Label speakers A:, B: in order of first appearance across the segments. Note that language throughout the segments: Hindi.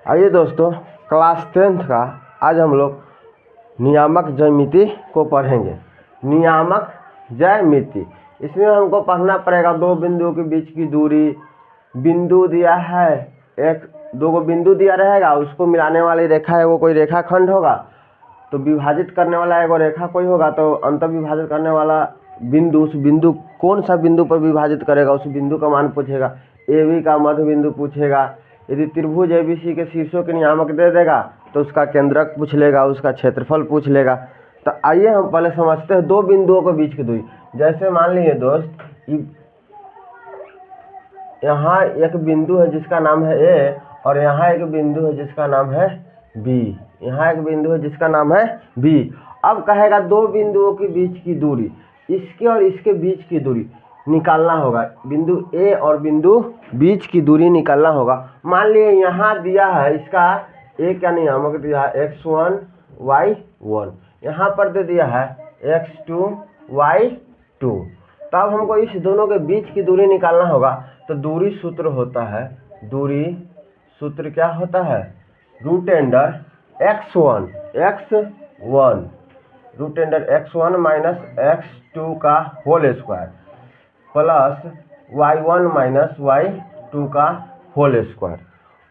A: आइए दोस्तों, क्लास 10th का आज हम लोग नियामक ज्यामिति को पढ़ेंगे। नियामक ज्यामिति, इसमें हमको पढ़ना पड़ेगा दो बिंदुओं के बीच की दूरी। बिंदु दिया है, दो को बिंदु दिया रहेगा, उसको मिलाने वाली रेखा है वो कोई रेखाखंड होगा, तो विभाजित करने वाला एगो रेखा कोई होगा, तो अंतर विभाजित करने वाला बिंदु, उस बिंदु कौन सा बिंदु पर विभाजित करेगा उस बिंदु का मान पूछेगा। ए बी का मध्य बिंदु पूछेगा। यदि त्रिभुज एबीसी के शीर्षों के नियामक दे देगा तो उसका केंद्रक पूछ लेगा, उसका क्षेत्रफल पूछ लेगा। तो आइए हम पहले समझते हैं दो बिंदुओं के बीच की दूरी। जैसे मान लीजिए दोस्त, यहाँ एक बिंदु है जिसका नाम है ए और यहाँ एक बिंदु है जिसका नाम है बी। यहाँ एक बिंदु है जिसका नाम है बी। अब कहेगा दो बिंदुओं के बीच की दूरी, इसके और इसके बीच की दूरी निकालना होगा। बिंदु ए और बिंदु बीच की दूरी निकालना होगा। मान लिए यहाँ दिया है, इसका ए का नियामक दिया है x1 y1, यहाँ पर दे दिया है x2 y2। तब हमको इस दोनों के बीच की दूरी निकालना होगा। तो दूरी सूत्र होता है, दूरी सूत्र क्या होता है, root under x1 root under x1 minus x2 का whole square plus y1 minus y2 का whole square,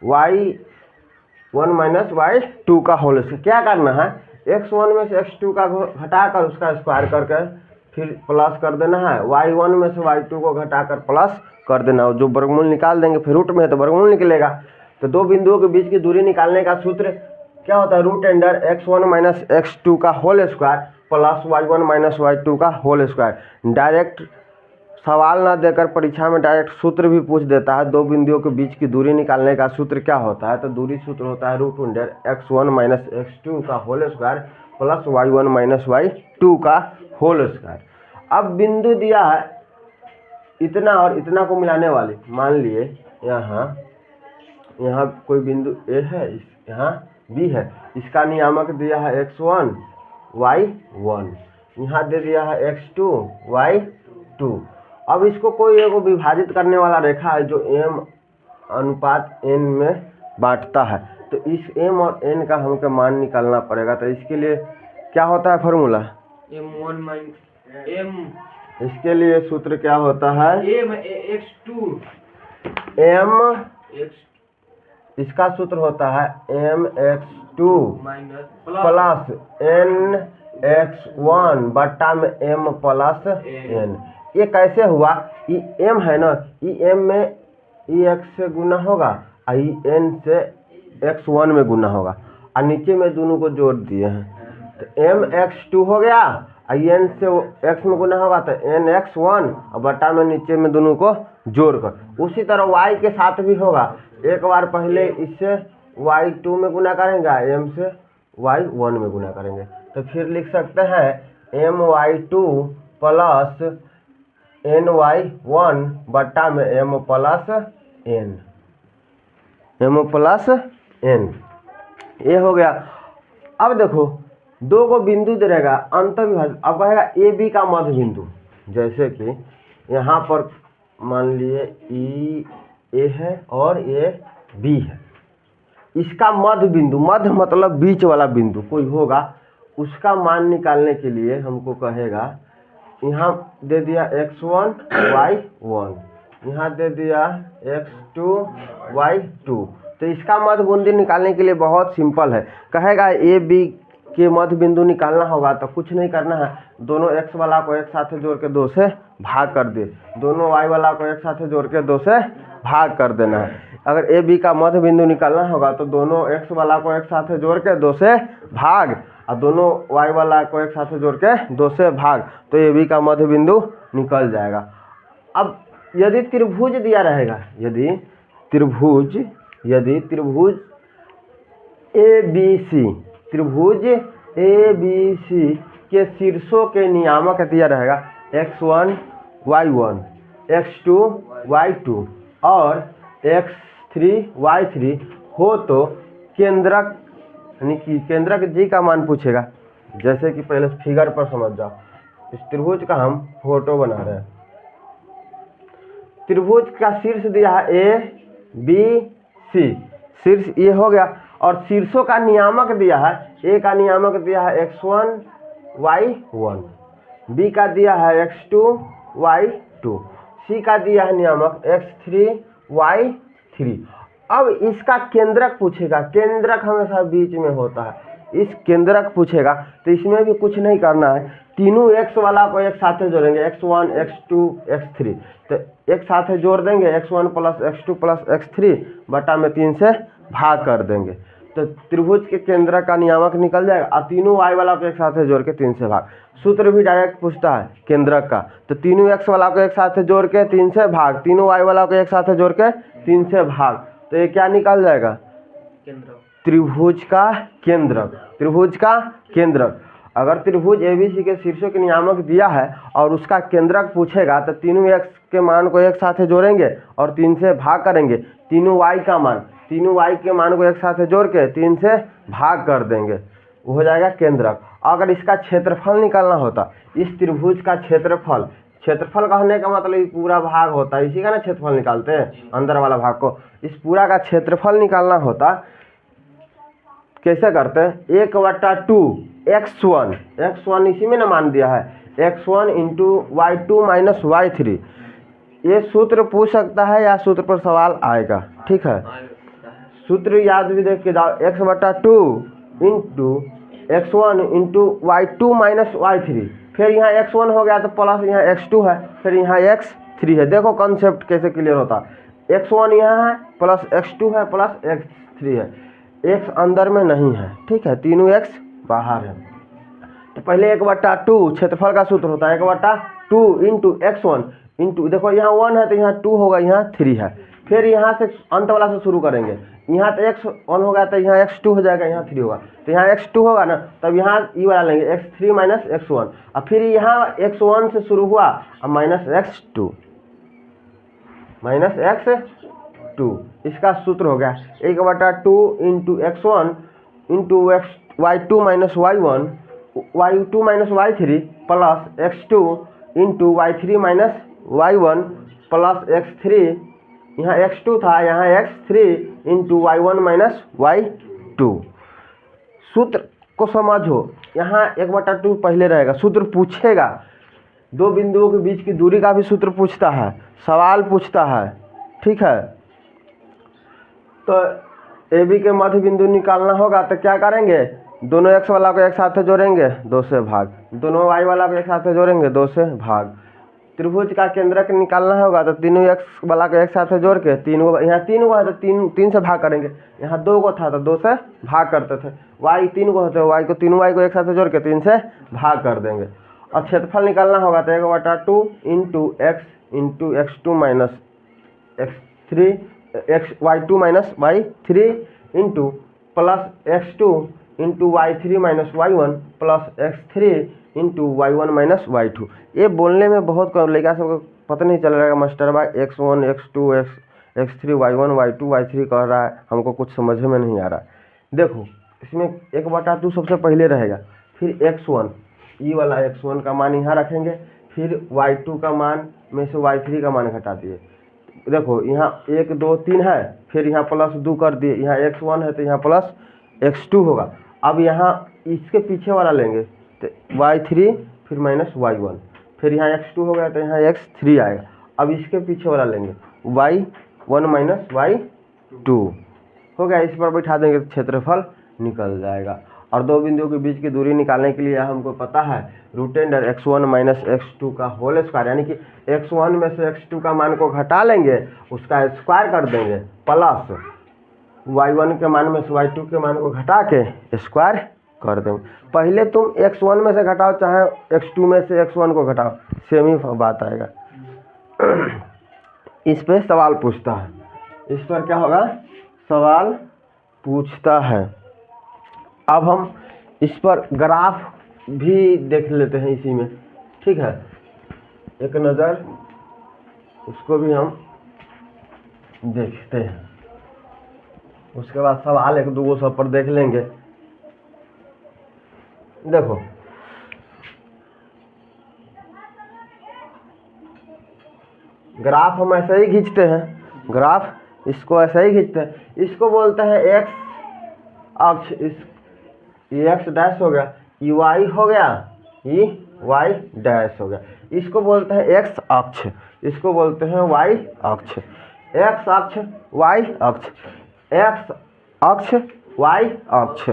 A: y1 minus y2 का होल स्क्वायर। क्या करना है, x1 में से x2 का घटाकर उसका स्क्वायर करके फिर प्लस कर देना है, y1 में से y2 को घटाकर प्लस कर देना। जो वर्गमूल निकाल देंगे, फिर रूट में है तो वर्गमूल निकलेगा। तो दो बिंदुओं के बीच की दूरी निकालने का सूत्र क्या होता है, root under x1 minus x2 का whole square plus y1 minus y2 का होल स्क्वायर। डायरेक्ट सवाल ना देकर परीक्षा में डायरेक्ट सूत्र भी पूछ देता है। दो बिंदुओं के बीच की दूरी निकालने का सूत्र क्या होता है, तो दूरी सूत्र होता है root under x1 minus x2 का whole square plus y1 minus y2 का होल स्क्वायर। अब बिंदु दिया है इतना और इतना को मिलाने वाले, मान लिए यहाँ कोई बिंदु ए है, यहाँ बी है, इसका नियामक दिया है x1 y1, यहाँ दे दिया है x2 y2। अब इसको कोई एगो विभाजित करने वाला रेखा है जो m अनुपात n में बांटता है, तो इस m और n का हमको मान निकालना पड़ेगा। तो इसके लिए क्या होता है फॉर्मूला,
B: m1 माइनस m,
A: इसके लिए सूत्र क्या होता है,
B: x2
A: m, इसका सूत्र होता है mx2 प्लस nx1 बट्टा में m प्लस n। ये कैसे हुआ, ये m है ना, ये m में x से गुना होगा और ये n से x1 में गुना होगा, और नीचे में दोनों को जोड़ दिए हैं, तो mx2 हो गया और n से x में गुना होगा तो nx1 और बटा में नीचे में दोनों को जोड़कर। उसी तरह y के साथ भी होगा, एक बार पहले इससे y2 में गुना करेंगे, m से y1 में गुना करेंगे, तो फिर लिख सकते हैं my2 प्लस ny1 बट्टा में m प्लस n, ये हो गया। अब देखो दो को बिंदु दे रहेगा अंतर विभाजित, अब कहेगा ए बी का मध्य बिंदु। जैसे कि यहाँ पर मान लिए ई ए है और ए बी है, इसका मध्य बिंदु, मध्य मतलब बीच वाला बिंदु कोई होगा, उसका मान निकालने के लिए हमको कहेगा, यहाँ दे दिया x1 y1, यहाँ दे दिया x2 y2, तो इसका मध्य बिंदु निकालने के लिए बहुत सिंपल है। कहेगा ए बी के मध्य बिंदु निकालना होगा तो कुछ नहीं करना है, दोनों x वाला को एक साथ जोड़ के 2 से भाग कर दे, दोनों y वाला को एक साथ जोड़ के 2 से भाग कर देना है। अगर ए बी का मध्य बिंदु निकालना होगा तो दोनों x वाला को एक साथ जोड़ के 2 से भाग और दोनों y वाला को एक साथ जोड़ के 2 से भाग, तो ए बी का मध्य बिंदु निकल जाएगा। अब यदि त्रिभुज दिया रहेगा, यदि त्रिभुज त्रिभुज ए बी सी के शीर्षों के नियामक दिया रहेगा x1 y1, x2 y2 और x3 y3 हो, तो केंद्रक यानी कि केंद्रक जी का मान पूछेगा। जैसे कि पहले फिगर पर समझ जाओ, इस त्रिभुज का हम फोटो बना रहे हैं। त्रिभुज का शीर्ष दिया है ए बी सी, शीर्ष ये हो गया। और शीर्षों का नियामक दिया है, ए का नियामक दिया है x1 y1, बी का दिया है x2 y2, सी का दिया है नियामक x3 y3। अब इसका केंद्रक पूछेगा, केंद्रक हमेशा बीच में होता है, इस केंद्रक पूछेगा तो इसमें भी कुछ नहीं करना है, तीनों x वाला को एक साथ जोड़ेंगे, x1 x2 x3, तो एक साथ जोड़ देंगे, x1 plus x2 plus x3 बटा में 3 से भाग कर देंगे, तो त्रिभुज के केंद्र का नियामक निकल जाएगा। और तीनों y वाला को एक साथ जोड़ के 3 से भाग, सूत्र भी डायरेक्ट पूछता है केंद्रक का, तो तीनों x वाला को एक साथ जोड़ के 3 से भाग, तीनों y वाला को एक साथ जोड़ के 3 से भाग, तो ये क्या निकल जाएगा,
B: केंद्र
A: त्रिभुज का केंद्रक, त्रिभुज का केंद्रक। अगर त्रिभुज एबीसी के शीर्षों के नियामक दिया है और उसका केंद्रक पूछेगा तो तीनों x के मान को एक साथ जोड़ेंगे और 3 से भाग करेंगे, तीनों y का मान, तीनों y के मान को एक साथ जोड़ के 3 से भाग कर देंगे, वो हो जाएगा केंद्रक। अगर इसका क्षेत्रफल निकालना होता, इस त्रिभुज का क्षेत्रफल, क्षेत्रफल कहने का मतलब ये पूरा भाग होता है, इसी का ना क्षेत्रफल निकालते हैं, अंदर वाला भाग को, इस पूरा का क्षेत्रफल निकालना होता, कैसे करते हैं, 1/2 x1, x1 इसी में ना मान दिया है, x1 into y2 minus y3, ये सूत्र पूछ सकता है या सूत्र पर सवाल आएगा, ठीक है, सूत्र याद भी देख के जाओ, x/2 into x1 into y2 minus y3, फिर यहाँ x1 हो गया तो प्लस यहाँ x2 है, फिर यहाँ x3 है, देखो कॉन्सेप्ट कैसे क्लियर होता है, x1 यहाँ है प्लस x2 है प्लस x3 है, x अंदर में नहीं है, ठीक है, तीनों x बाहर है, तो पहले 1/2 क्षेत्रफल का सूत्र होता है, 1/2 इंटू x1 इंटू, देखो यहाँ 1 है तो यहाँ 2 होगा, यहाँ 3 है, फिर यहाँ से अंत वाला से शुरू करेंगे, यहाँ तो x1 होगा तो यहाँ x2 हो जाएगा, यहाँ 3 होगा, तो यहाँ x2 होगा ना, तब यहाँ ई वाला लेंगे x3 माइनस x1, और फिर यहाँ x1 से शुरू हुआ और माइनस x2 इसका सूत्र हो गया 1/2 into x1 into y2 minus y1 y2 minus y3 plus x2 into y3 minus y1 plus x3, यहाँ x2 था, यहाँ x3 into y1 minus y2। सूत्र को समझो, यहाँ 1/2 पहले रहेगा, सूत्र पूछेगा, दो बिंदुओं के बीच की दूरी का भी सूत्र पूछता है, सवाल पूछता है, ठीक है, तो ए बी के मध्य बिंदु निकालना होगा तो क्या करेंगे, दोनों x वाला को एक साथ जोड़ेंगे 2 से भाग, दोनों y वाला को एक साथ जोड़ेंगे 2 से भाग, त्रिभुज का केंद्रक निकालना होगा तो तीनों x वाला को एक साथ जोड़ के, तीन को यहाँ 3 को है तो 3 से भाग करेंगे, यहाँ 2 को था तो 2 से भाग करते थे, y 3 को होते y को, तीनों y को एक साथ जोड़ के 3 से भाग कर देंगे। और क्षेत्रफल निकालना होगा तो 1/2 into x into x2 minus x3 y2 minus y3 into plus x2 into y3 minus y1 plus x3 into y1 minus y2। ये बोलने में बहुत कम लड़का सबको पता नहीं चल रहा है, मास्टर भाई x1 x2 x3 y1 y2 y3 कह रहा है, हमको कुछ समझ में नहीं आ रहा है। देखो इसमें 1/2 सबसे पहले रहेगा, फिर x1, ई वाला x1 का मान यहाँ रखेंगे, फिर y2 का मान में से y3 का मान घटा दिए, देखो यहाँ 1 2 3 है, फिर यहाँ प्लस 2 कर दिए, यहाँ x1 है तो यहाँ प्लस x2 होगा। अब यहाँ इसके पीछे वाला लेंगे तो y3 फिर माइनस y1, फिर यहाँ x2 हो गया तो यहाँ x3 आएगा। अब इसके पीछे वाला लेंगे y1 माइनस y2 हो गया, इस पर बैठा देंगे तो क्षेत्रफल निकल जाएगा। और दो बिंदुओं के बीच की दूरी निकालने के लिए हमको पता है root under x1 minus x2 का होल स्क्वायर, यानी कि x1 में से x2 का मान को घटा लेंगे, उसका स्क्वायर कर देंगे, प्लस y1 के मान में से y2 के मान को घटा के स्क्वायर कर देंगे। पहले तुम x1 में से घटाओ चाहे x2 में से x1 को घटाओ, सेम ही बात आएगा। इस पे सवाल पूछता है, इस पर क्या होगा, सवाल पूछता है। अब हम इस पर ग्राफ भी देख लेते हैं इसी में, ठीक है, एक नज़र उसको भी हम देखते हैं, उसके बाद सवाल 1 2 सब पर देख लेंगे। देखो ग्राफ हम ऐसे ही खींचते हैं, ग्राफ इसको ऐसा ही खींचते हैं। इसको बोलते हैं एक्स अक्ष, इस ये एक्स डैश हो गया, ये वाई हो गया, ये वाई डैश हो गया। इसको बोलते हैं एक्स अक्ष, इसको बोलते हैं वाई अक्ष। एक्स अक्ष वाई अक्ष, एक्स अक्ष वाई अक्ष।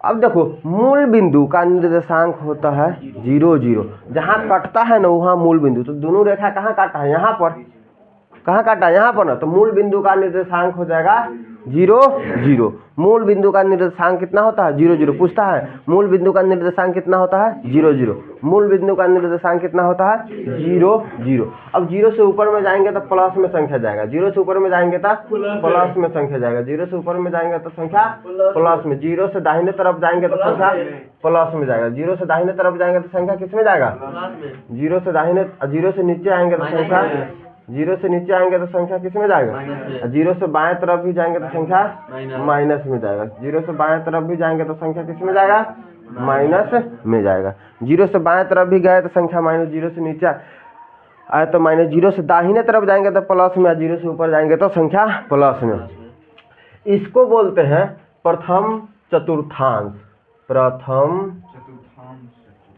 A: अब देखो मूल बिंदु का निर्देशांक होता है 0 0। जहाँ कटता है ना वहाँ मूल बिंदु, तो दोनों रेखा कहाँ काटा है, यहाँ पर। कहाँ काटा है, यहाँ पर ना, तो मूल बिंदु का निर्देशांक हो जाएगा 0 0। मूल बिंदु का निर्देशांक कितना होता है 0 0। पूछता है मूल बिंदु का निर्देशांक कितना होता है 0 0। मूल बिंदु का निर्देशांक कितना होता है 0 0। अब 0 से ऊपर में जाएंगे तो प्लस में संख्या जाएगा, 0 से ऊपर में जाएंगे तो प्लस में संख्या जाएगा, 0 से ऊपर में जाएंगे तो संख्या प्लस में, 0 से दाहिने तरफ जाएंगे तो संख्या प्लस में जाएगा, 0 से दाहिने तरफ जाएंगे तो संख्या किस में जाएगा, 0 से दाहिने, 0 से नीचे आएंगे तो संख्या, 0 से नीचे आएंगे तो संख्या किस में जाएगा, 0 से बाएं तरफ भी जाएंगे तो संख्या माइनस में जाएगा, 0 से बाएं तरफ भी जाएंगे तो संख्या किस में जाएगा, माइनस में जाएगा। 0 से बाएं तरफ भी गए तो संख्या माइनस, 0 से नीचे आए तो माइनस, 0 से दाहिने तरफ जाएंगे तो प्लस में, 0 से ऊपर जाएंगे तो संख्या प्लस में। इसको बोलते हैं प्रथम चतुर्थांश, प्रथम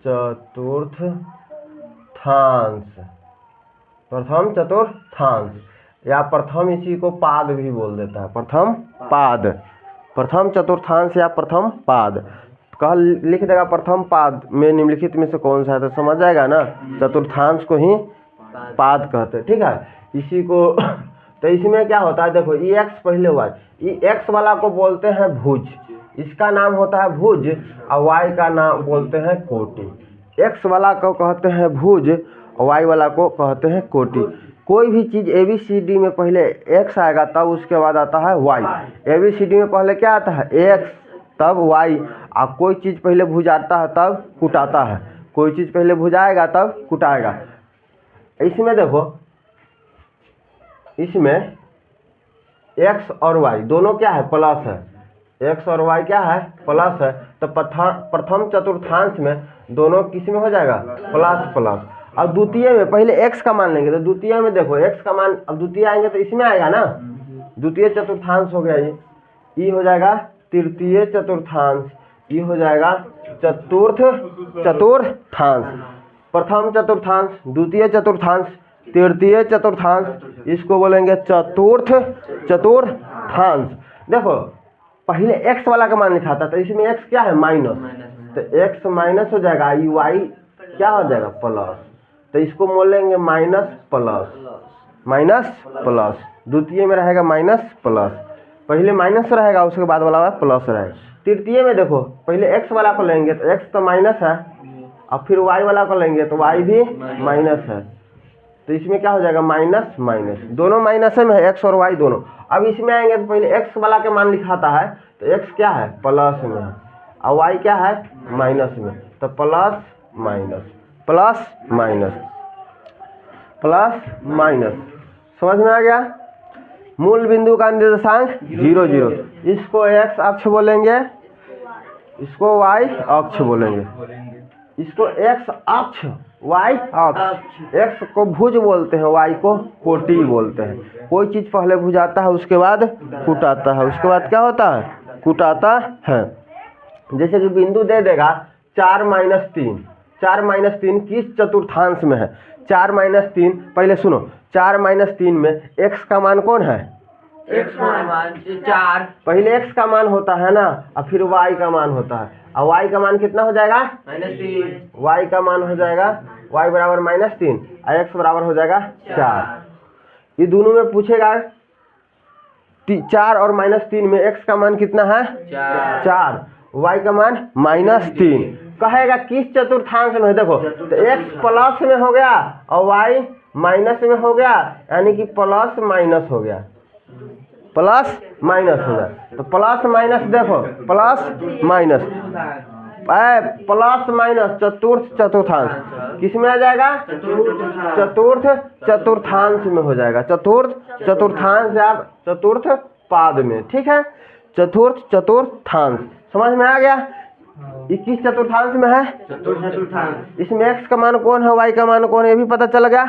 A: चतुर्थांश, प्रथम चतुर्थांश, या प्रथम इसी को पाद भी बोल देता है, प्रथम पाद, प्रथम चतुर्थांश या प्रथम पाद। कह लिख देगा प्रथम पाद में निम्नलिखित में से कौन सा है, तो समझ जाएगा ना, चतुर्थांश को ही पाद कहते हैं। ठीक है, इसी को तो इसमें क्या होता है, देखो ये एक्स पहले हुआ, ये एक्स वाला को बोलते हैं भुज, इसका नाम होता है भुज, और वाई का नाम बोलते हैं कोटि। एक्स वाला को कहते हैं भुज और वाई वाला को कहते हैं कोटि। कोई भी चीज़ ABCD में पहले एक्स आएगा तब उसके बाद आता है वाई। ABCD में पहले क्या आता है एक्स तब वाई, और कोई चीज़ पहले भुजाता है तब कुटाता है, कोई चीज़ पहले भुजाएगा तब कुटाएगा। इसमें देखो, इसमें एक्स और वाई दोनों क्या है, प्लस है, एक्स और वाई क्या है, प्लस है। तो प्रथम चतुर्थांश में दोनों किस में हो जाएगा, प्लस प्लस। अब द्वितीय में पहले एक्स का मान लेंगे, तो द्वितीय में देखो एक्स का मान, अब द्वितीय आएंगे तो इसमें आएगा ना, द्वितीय चतुर्थांश हो गया ये हो जाएगा तृतीय चतुर्थांश, ये हो जाएगा चतुर्थांश। प्रथम चतुर्थांश, द्वितीय चतुर्थांश, तृतीय चतुर्थांश, इसको बोलेंगे चतुर्थांश। देखो पहले एक्स वाला का मान लिखा था, तो इसमें एक्स क्या है, माइनस, तो एक्स माइनस हो जाएगा, ये वाई क्या हो जाएगा, प्लस, तो इसको बोलेंगे माइनस प्लस, माइनस प्लस। द्वितीय में रहेगा माइनस प्लस, पहले माइनस रहेगा उसके बाद वाला प्लस रहेगा। तृतीय में देखो पहले एक्स वाला को लेंगे तो एक्स तो माइनस है, और फिर वाई वाला को लेंगे तो वाई भी माइनस है, तो इसमें क्या हो जाएगा, माइनस माइनस, दोनों माइनस में है, एक्स और वाई दोनों। अब इसमें आएंगे तो पहले एक्स वाला के मान लिखाता है, तो एक्स क्या है, प्लस में है, और वाई क्या है, माइनस में, तो plus minus, plus minus, plus minus. समझ में आ गया। मूल बिंदु का निर्देशांक 0 0, इसको एक्स अक्ष बोलेंगे, इसको वाई अक्ष बोलेंगे, इसको एक्स अक्ष वाई अक्ष। एक्स को भुज बोलते हैं, वाई को कोटि बोलते हैं। कोई चीज़ पहले भुजाता है उसके बाद कुटाता है, उसके बाद क्या होता है, कुटाता है। जैसे कि बिंदु दे देगा 4 - 3, 4 - 3 किस चतुर्थांश में है, 4 - 3, पहले सुनो, 4 - 3 में x का मान कौन है,
B: एक्स का मान 4,
A: पहले x का मान होता है ना, और फिर y का मान होता है, और y का मान कितना हो जाएगा,
B: -3,
A: y का मान हो जाएगा y बराबर -3 और x बराबर हो जाएगा 4। ये दोनों में पूछेगा 4 और -3 में x का मान कितना है, 4, y का मान -3। कहेगा किस चतुर्थांश में है, देखो तो x प्लस में हो गया और y माइनस में हो गया, यानी कि प्लस माइनस हो गया, प्लस माइनस हो गया। तो प्लस माइनस देखो, प्लस माइनस, प्लस माइनस चतुर्थांश किस में आ जाएगा, चतुर्थांश में हो जाएगा, चतुर्थांश या चतुर्थ पाद में। ठीक है, चतुर्थांश समझ में आ गया। 21 चतुर्थांश में है,
B: चतुर्थांश।
A: इसमें x का मान कौन है, y का मान कौन है, ये भी पता चल गया।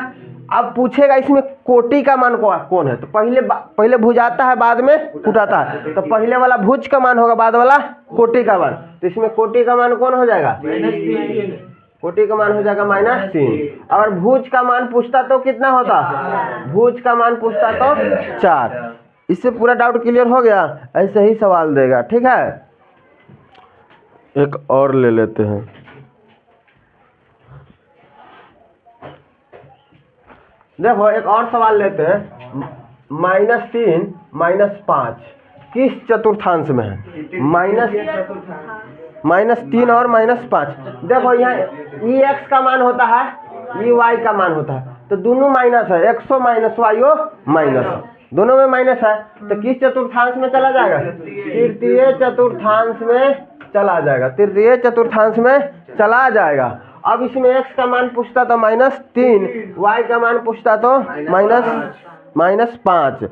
A: अब पूछेगा इसमें कोटि का मान कौन है, तो पहले भुज आता है बाद में कुटाता है, तो पहले वाला भुज का मान होगा, बाद वाला कोटि का मान। तो इसमें कोटि का मान कौन हो जाएगा, कोटि का मान हो जाएगा -3। अगर भुज का मान पूछता तो कितना होता, भुज का मान पूछता तो 4। इससे पूरा डाउट क्लियर हो गया। ऐसे ही सवाल देगा, ठीक है। एक और ले लेते हैं। देखो एक और सवाल लेते हैं। -3 -5 किस चतुर्थांश में है? -3 और -5। देखो यहाँ x का मान होता है, y का मान होता है, तो दोनों माइनस है, x माइनस y माइनस, दोनों में माइनस है। तो किस चतुर्थांश में चला जाएगा? तृतीय चतुर्थांश में चला जाएगा, तृतीय चतुर्थांश में चला जाएगा। अब इसमें x का मान पूछता तो -3, y का मान पूछता तो -5।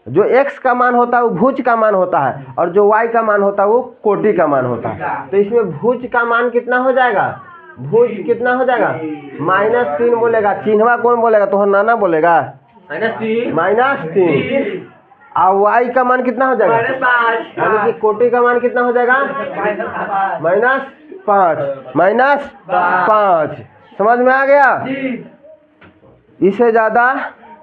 A: जो x का मान होता है वो भुज का मान होता है, और जो y का मान होता है वो कोटि का मान होता है। तो इसमें भुज का मान कितना हो जाएगा, भुज कितना हो जाएगा, -3 बोलेगा। चिन्हवा कौन बोलेगा, तो नाना बोलेगा -3। और y का मान कितना हो जाएगा, यानी कि कोटि का मान कितना हो जाएगा, -5। समझ में आ गया? इससे ज्यादा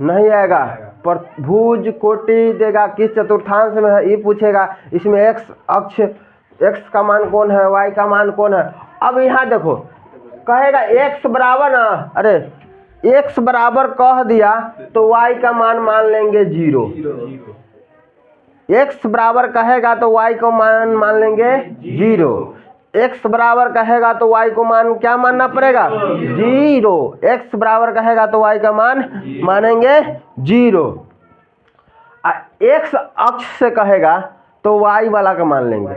A: नहीं आएगा। पर भुज कोटि देगा, किस चतुर्थांश में है ये पूछेगा। इसमें x अक्ष, x का मान कौन है, y का मान कौन है। अब यहाँ देखो कहेगा x बराबर ना, अरे x बराबर कह दिया तो y का मान लेंगे 0। x बराबर कहेगा तो y को मान लेंगे 0। x बराबर कहेगा तो y को मान क्या मानना पड़ेगा, 0। x बराबर कहेगा तो y का मान मानेंगे 0। x अक्ष से कहेगा तो y वाला का मान लेंगे।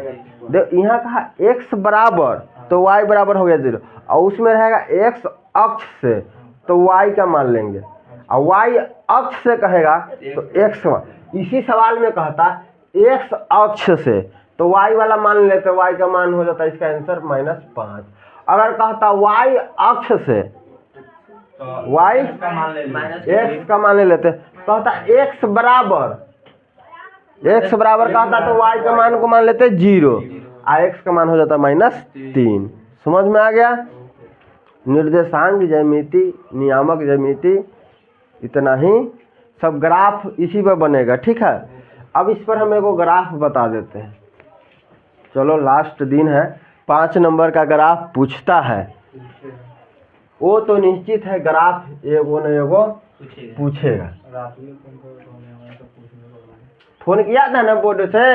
A: यहाँ कहा x बराबर तो y बराबर हो गया 0, और उसमें रहेगा x अक्ष से तो y का मान लेंगे, और y अक्ष से कहेगा तो x मान। इसी सवाल में कहता x अक्ष से तो y वाला मान लेते, y का मान हो जाता है इसका आंसर -5। अगर कहता y अक्ष से y x का मान ले लेते, कहता x बराबर कहता तो y का मान को मान लेते 0, और x का मान हो जाता -3। समझ में आ गया? निर्देशांक ज्यामिति, नियामक ज्यामिति, इतना ही सब ग्राफ इसी पर बनेगा, ठीक है। अब इस पर हम एक ग्राफ बता देते हैं। चलो लास्ट दिन है, 5 नंबर का ग्राफ पूछता है, वो तो निश्चित है ग्राफ एगो न एगो पूछेगा। फोन किया था ना बोर्ड से?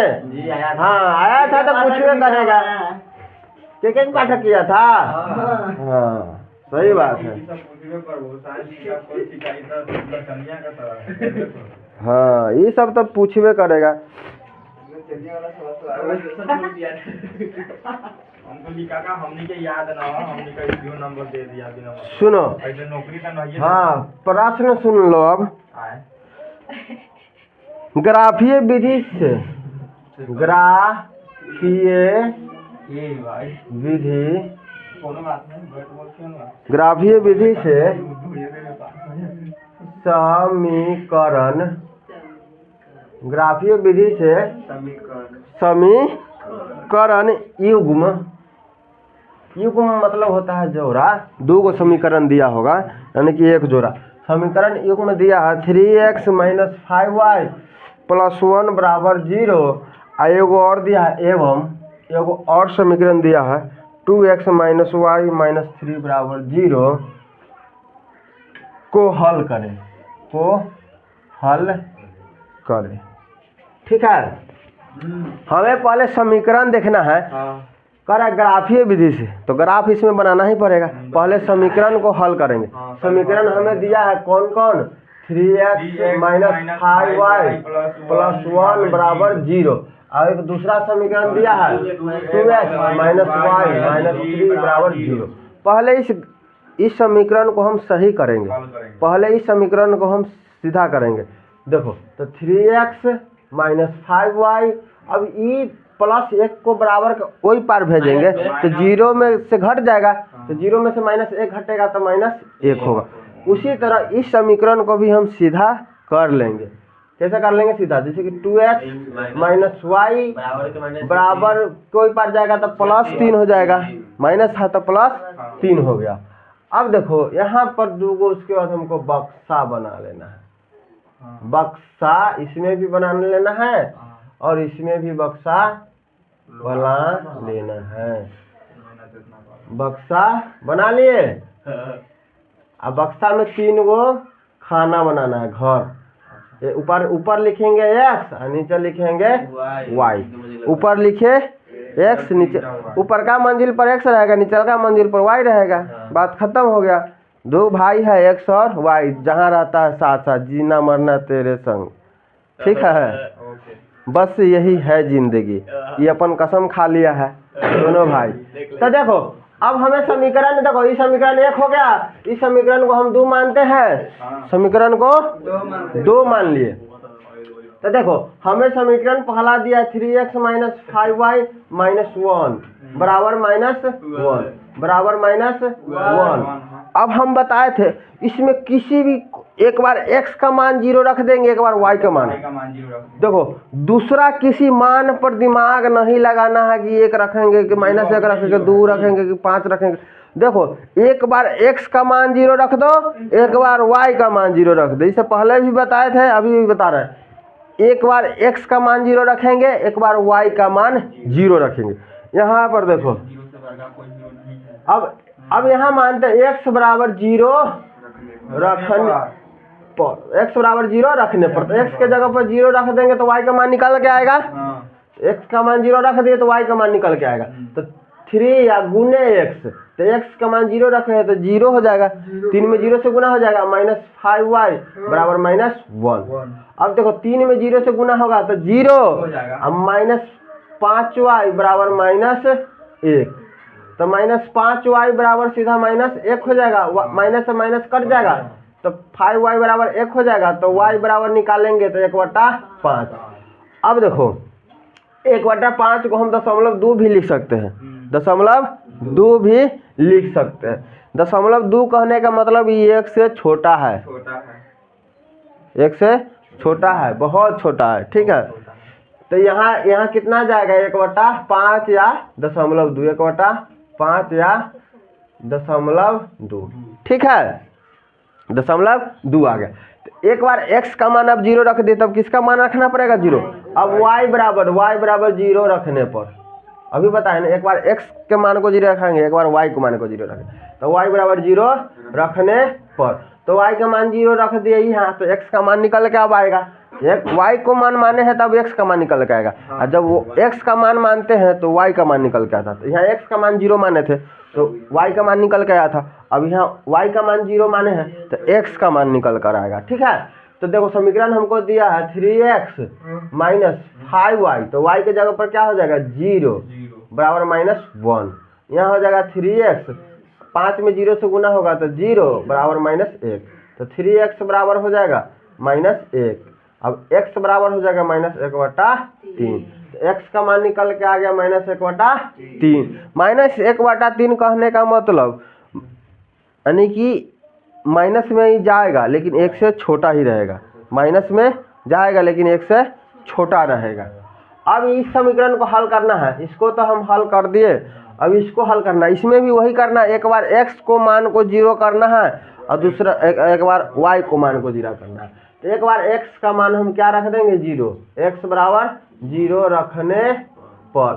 A: हाँ आया था, तो पूछवे करेगा। क्या पाठक किया था? हाँ सही बात है। हाँ ये सब तो पूछवे करेगा। सुनो, हाँ प्रश्न सुन लो। अब ग्राफीय विधि से, ग्राफीय विधि से समीकरण, ग्राफीय विधि से समीकरण युग्म मतलब होता है जोड़ा। 2 गो समीकरण दिया होगा, यानी कि एक जोड़ा समीकरण युग्म दिया है 3x - 5y + 1 बराबर 0। एगो और दिया है, एवं एगो और समीकरण दिया है 2x - y - 3 बराबर 0 को हल करें, ठीक है। हमें पहले समीकरण देखना है। करा ग्राफीय विधि से, तो ग्राफ इसमें बनाना ही पड़ेगा। पहले समीकरण को हल करेंगे। समीकरण हमें दिया है कौन कौन, 3x - 5y + 1 बराबर 0, और एक दूसरा समीकरण दिया है 2x - y - 3 बराबर 0। पहले इस समीकरण को हम सही करेंगे, पहले इस समीकरण को हम सीधा करेंगे। देखो तो 3x - 5y, अब ई +1 को बराबर कोई पार भेजेंगे तो 0 में से घट जाएगा, तो 0 में से -1 घटेगा तो -1 होगा। उसी तरह इस समीकरण को भी हम सीधा कर लेंगे। कैसे कर लेंगे सीधा? जैसे कि 2x माइनस वाई बराबर कोई पार जाएगा तो +3 हो जाएगा, माइनस है तो +3 हो गया। अब देखो यहाँ पर दूगो, उसके बाद हमको बक्सा बना लेना है। बक्सा इसमें भी बना लेना है और इसमें भी बक्सा बना लेना है। बक्सा बना लिए। अब बक्सा में 3 गो खाना बनाना है, घर। ऊपर ऊपर लिखेंगे x और नीचे लिखेंगे y। ऊपर लिखे x, नीचे ऊपर का मंजिल पर x रहेगा, नीचे का मंजिल पर y रहेगा। बात खत्म हो गया। दो भाई है x और y, जहाँ रहता है साथ साथ, जीना मरना तेरे संग। ठीक है, बस यही है जिंदगी। ये अपन कसम खा लिया है दोनों भाई। तो देखो अब हमें समीकरण, देखो इस समीकरण 1 हो गया, इस समीकरण को हम 2 मानते हैं, समीकरण को 2 मान लिए। तो देखो हमें समीकरण पहला दिया 3x माइनस 5y माइनस 1 बराबर -1 बराबर -1। अब हम बताए थे इसमें किसी भी एक बार x का मान 0 रख देंगे, एक बार y का मान। देखो दूसरा किसी मान पर दिमाग नहीं लगाना है कि 1 रखेंगे कि -1 रखेंगे, 2 रखेंगे कि 5 रखेंगे। देखो एक बार x का मान 0 रख दो, एक बार y का मान 0 रख दो। इससे पहले भी बताए थे, अभी भी बता रहे हैं। एक बार x का मान 0 रखेंगे, एक बार y का मान 0 रखेंगे। यहाँ पर देखो अब यहाँ मानते हैं x बराबर 0 रखने पर, x बराबर 0 रखने पर, तो x के जगह पर 0 रख देंगे तो y का मान निकल के आएगा। x का मान 0 रख दिए तो y का मान निकल के आएगा। तो 3 या गुने x, तो x का मान 0 रखे हैं तो 0 हो जाएगा, 3 में 0 से गुना हो जाएगा, -5y बराबर -1। अब देखो 3 में 0 से गुना होगा तो 0, अब -5y बराबर -1, तो -5y बराबर सीधा -1 हो जाएगा, माइनस से माइनस कट जाएगा तो 5y बराबर 1 हो जाएगा। तो y बराबर निकालेंगे तो 1/5। अब देखो 1/5 को हम 0.2 भी लिख सकते हैं, 0.2 भी लिख सकते हैं। 0.2 कहने का मतलब ये 1 से छोटा है, 1 से छोटा है, बहुत छोटा है। ठीक है, तो यहाँ कितना जाएगा? 1/5 या 0.2, 1/5 या 0.2। ठीक है, 0.2 आ गया। तो एक बार x का मान अब 0 रख दे, तब किसका मान रखना पड़ेगा? 0। अब y बराबर 0 रखने पर, अभी बताए ना, एक बार x के मान को 0 रखेंगे, एक बार y के मान को 0 रखेंगे। तो y बराबर 0 रखने पर, तो y का मान 0 रख दिए यहाँ, तो x का मान निकल के अब आएगा। y को मान माने हैं तब x का मान निकल के आएगा, और जब वो x का मान मानते हैं तो y का मान निकल के आता। तो यहाँ x का मान 0 माने थे तो y का मान निकल के आया था, अब यहाँ y का मान 0 माने हैं तो x का मान निकल कर आएगा। ठीक है, तो देखो समीकरण हमको दिया है 3x माइनस 5y, तो y के जगह पर क्या हो जाएगा? 0 बराबर -1। यहाँ हो जाएगा 3x, 5 में 0 से गुना होगा तो 0 बराबर -1, तो 3x बराबर हो जाएगा -1। अब x बराबर हो जाएगा -1/3, तो x का मान निकल के आ गया -1/3। -1/3 कहने का मतलब यानी कि माइनस में ही जाएगा लेकिन 1 से छोटा ही रहेगा, माइनस में जाएगा लेकिन 1 से छोटा रहेगा। अब इस समीकरण को हल करना है, इसको तो हम हल कर दिए, अब इसको हल करना है। इसमें भी वही करना है, एक बार x को मान को 0 करना है और दूसरा एक बार y को मान को 0 करना है। तो एक बार x का मान हम क्या रख देंगे? 0। x बराबर 0 रखने पर,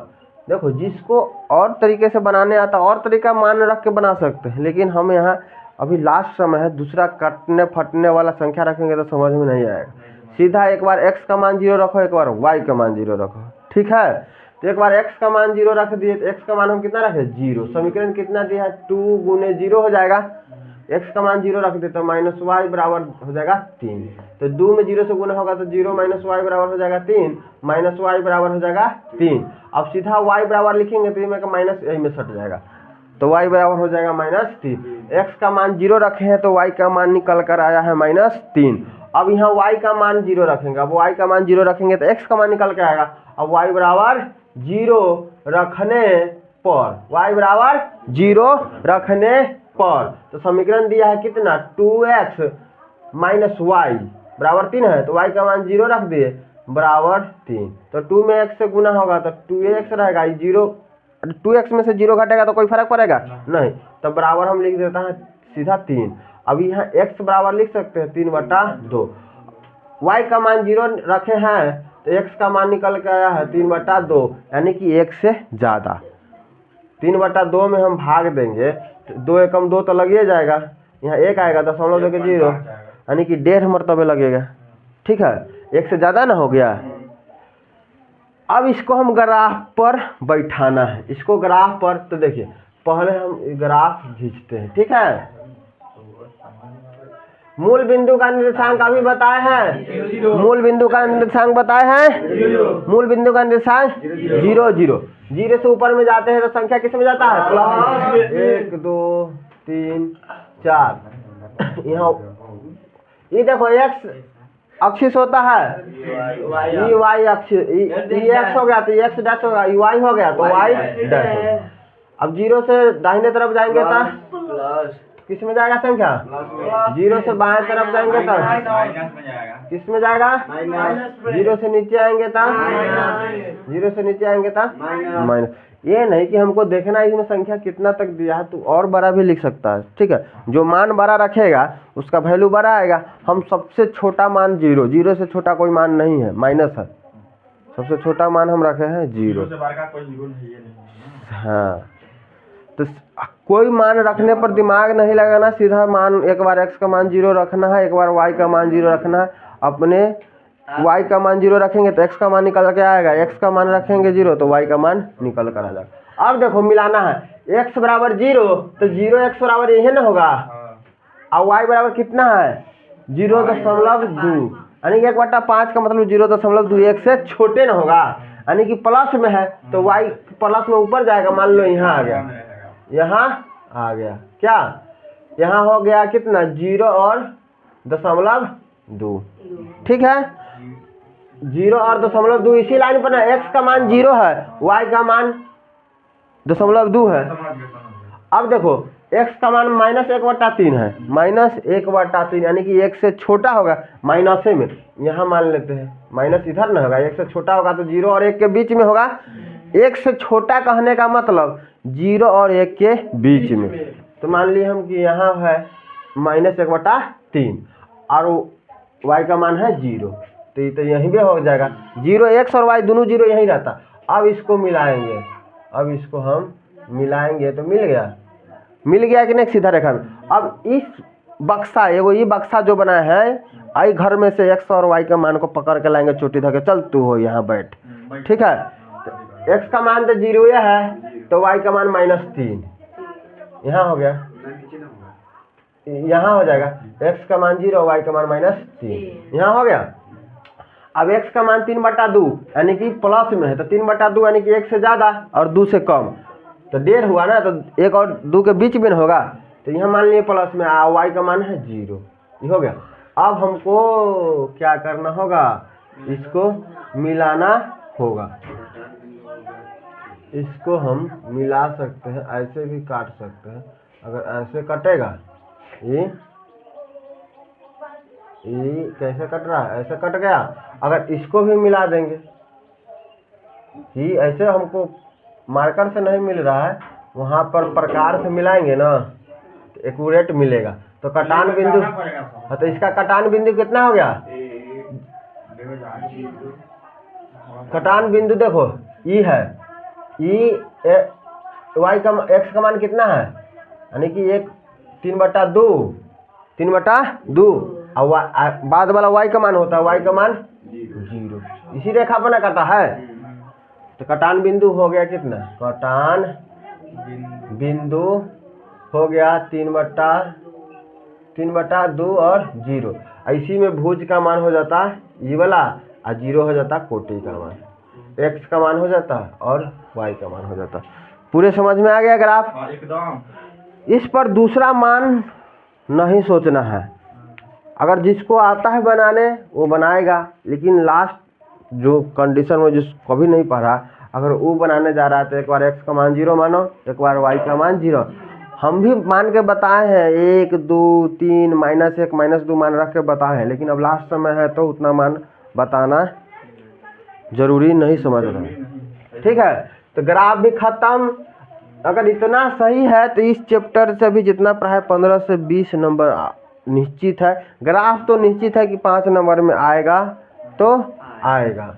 A: देखो जिसको और तरीके से बनाने आता और तरीका मान रख के बना सकते हैं, लेकिन हम यहाँ अभी लास्ट समय है, दूसरा कटने फटने वाला संख्या रखेंगे तो समझ में नहीं आएगा। सीधा एक बार x का मान 0 रखो, एक बार y का मान 0 रखो। ठीक है, तो एक बार x का मान 0 रख दिए, तो x का मान हम कितना रखे? 0। समीकरण कितना दिया है? 2 गुने 0 हो जाएगा, x का मान 0 रख दे तो -y बराबर हो जाएगा 3। तो 2 में 0 से गुना होगा तो 0 -y बराबर हो जाएगा 3, -y बराबर हो जाएगा 3। अब सीधा y बराबर लिखेंगे तो इसमें का माइनस यही में सट जाएगा, तो y बराबर हो जाएगा -3। x का मान 0 रखे हैं तो y का मान निकल कर आया है -3। अब यहाँ y का मान 0 रखेंगे, अब y का मान 0 रखेंगे तो x का मान निकल के आएगा। अब y बराबर 0 रखने पर, y बराबर 0 रखने पर, तो समीकरण दिया है कितना 2x माइनस वाई बराबर 3 है, तो y का मान 0 रख दिए बराबर 3। तो 2 में x से गुना होगा तो 2x रहेगा, 2x में से 0 घटेगा तो कोई फर्क पड़ेगा नहीं, तो बराबर हम लिख देता है सीधा 3। अब यहाँ x बराबर लिख सकते हैं 3/2। y का मान 0 रखे हैं तो x का मान निकल के आया है 3/2, यानी कि 1 से ज़्यादा। 3/2 में हम भाग देंगे तो 2 एकम 2 तो लग ही जाएगा, यहाँ 1 आएगा 0.2 के 0, यानी कि 1.5 मरतबे लगेगा। ठीक है, 1 से ज़्यादा ना हो गया। अब इसको हम ग्राफ पर बैठाना है, इसको ग्राफ पर, तो देखिए पहले हम ग्राफ खींचते हैं। ठीक है, मूल बिंदु का निर्देशांक अभी बताए हैं, मूल बिंदु का निर्देशांक बताए हैं, मूल बिंदु का निर्देशांक 0 0 0 से ऊपर में जाते हैं तो संख्या किस में जाता है प्लस 1 2 3 4। यहाँ ये देखो x अक्षिस होता है, ये y अक्षिस, ये x हो गया तो x डैश होगा, ये y हो गया तो y डैश होगा। अब 0 से दाहिने तरफ जाएंगे तो किस में जाएगा संख्या, 0 से बाएं तरफ जाएंगे तो किस में जाएगा, 0 से नीचे आएंगे तो 0 से नीचे आएंगे तो माइनस। ये नहीं कि हमको देखना है इसमें संख्या कितना तक दिया है, तो और बड़ा भी लिख सकता है। ठीक है, जो मान बड़ा रखेगा उसका वैल्यू बड़ा आएगा। हम सबसे छोटा मान 0, 0 से छोटा कोई मान नहीं है, माइनस है, सबसे छोटा मान हम रखे हैं 0। हाँ, तो कोई मान रखने पर दिमाग नहीं लगाना, सीधा मान, एक बार x का मान 0 रखना है, एक बार y का मान 0 रखना है। अपने y का मान 0 रखेंगे तो x का मान निकल के आएगा, x का मान रखेंगे 0 तो y का मान निकल कर आ जाएगा। अब देखो मिलाना है, x बराबर 0 तो 0x बराबर यही ना होगा, और y बराबर कितना है 0.2, यानी कि 1/5 का मतलब 0.2, x से छोटे ना होगा, यानी कि प्लस में है तो y प्लस में ऊपर जाएगा। मान लो यहाँ आ गया, यहाँ आ गया, क्या यहाँ हो गया कितना 0 और 0.2। ठीक है, 0 और 0.2 इसी लाइन पर ना, x का मान 0 है, y का मान 0.2 है। अब देखो x का मान -1/3 है, -1/3 यानी कि 1 से छोटा होगा, माइनस में यहाँ मान लेते हैं, माइनस इधर ना होगा, 1 से छोटा होगा तो 0 और 1 के बीच में होगा। 1 से छोटा कहने का मतलब 0 और 1 के बीच में, तो मान लिए हम कि यहाँ है -1/3 और y का मान है 0, तो ये तो यहीं पे हो जाएगा 0, x और y दोनों 0 यहीं रहता। अब इसको मिलाएंगे, अब इसको हम मिलाएंगे तो मिल गया कि नहीं सीधा रेखा में। अब इस बक्सा, एगो ये बक्सा जो बना है, आई घर में से x और y का मान को पकड़ के लाएंगे चोटी धके, चल तू हो यहाँ बैठ। ठीक है, तो x का मान तो 0 है तो y का मान -3 यहाँ हो गया, यहाँ हो जाएगा, x का मान 0 y का मान -3 यहाँ हो गया। अब x का मान 3/2 यानी कि प्लस में है, तो 3/2 यानी कि 1 से ज़्यादा और 2 से कम, तो 1.5 हुआ ना, तो 1 और 2 के बीच में होगा, तो यहाँ मान लिए प्लस में, y का मान है 0, ये हो गया। अब हमको क्या करना होगा, इसको मिलाना होगा, इसको हम मिला सकते हैं, ऐसे भी काट सकते हैं। अगर ऐसे कटेगा, ये कैसे कट रहा है, ऐसे कट गया। अगर इसको भी मिला देंगे, ये ऐसे हमको मार्कर से नहीं मिल रहा है, वहाँ पर प्रकार से मिलाएंगे ना तो एक्यूरेट मिलेगा। तो कटान बिंदु, तो इसका कटान बिंदु कितना हो गया, कटान बिंदु देखो ई है, ई y का x का मान कितना है, यानी कि 3/2 और बाद वाला y का मान होता है, y का मान 0, इसी रेखा पर ना कटा है। तो कटान बिंदु हो गया कितना, कटान बिंदु हो गया 3/2 और 0। इसी में भुज का मान हो जाता है ये वाला, और 0 हो जाता कोटि का मान, x का मान हो जाता और y का मान हो जाता। पूरे समझ में आ गया ग्राफ एकदम। इस पर दूसरा मान नहीं सोचना है, अगर जिसको आता है बनाने वो बनाएगा, लेकिन लास्ट जो कंडीशन में जिस कभी नहीं पढ़ा, अगर वो बनाने जा रहा है तो एक बार x का मान 0 मानो, एक बार y का मान 0, हम भी मान के बताए हैं 1 2 3 -1 -2 मान रख के बताए हैं, लेकिन अब लास्ट समय है तो उतना मान बताना जरूरी नहीं समझ रहे। ठीक है, तो ग्राफ भी खत्म। अगर इतना सही है तो इस चैप्टर से भी जितना पढ़ाए 15 से 20 नंबर निश्चित है। ग्राफ तो निश्चित है कि 5 नंबर में आएगा तो आएगा।